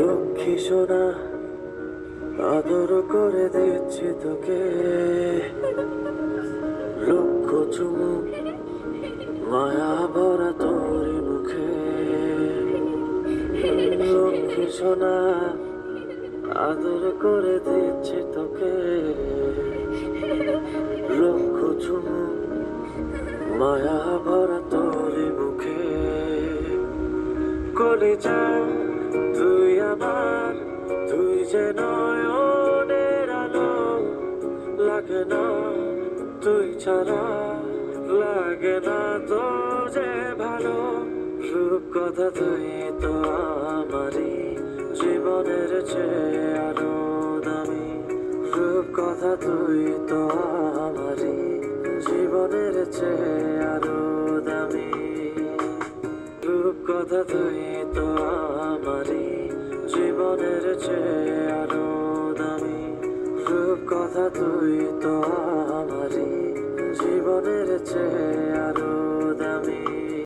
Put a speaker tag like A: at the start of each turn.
A: লক্ষ্মী সোনা আদর করে দিচ্ছি তোকে, লক্ষ চুমু মায়া ভরা তোর মুখে। লক্ষ্মী সোনা আদর করে দিচ্ছি তোকে, লক্ষ চুমু মায়া ভরা তোর মুখে। কলিজা তুই আমার, তুই যে নয়নের আলো, লাগে না তুই ছাড়া, লাগে না তোর যে ভালো। রূপ কথা তুই তো আমারই জীবনের চেয়ে আরো দামি, রূপ কথা তুই তো আমারই জীবনের চেয়ে আরো দামি। রূপ কথা তুই তো আমারই জীবনের চেয়ে আরো দামি, রূপ কথা তুই তো আমারই জীবনের চেয়ে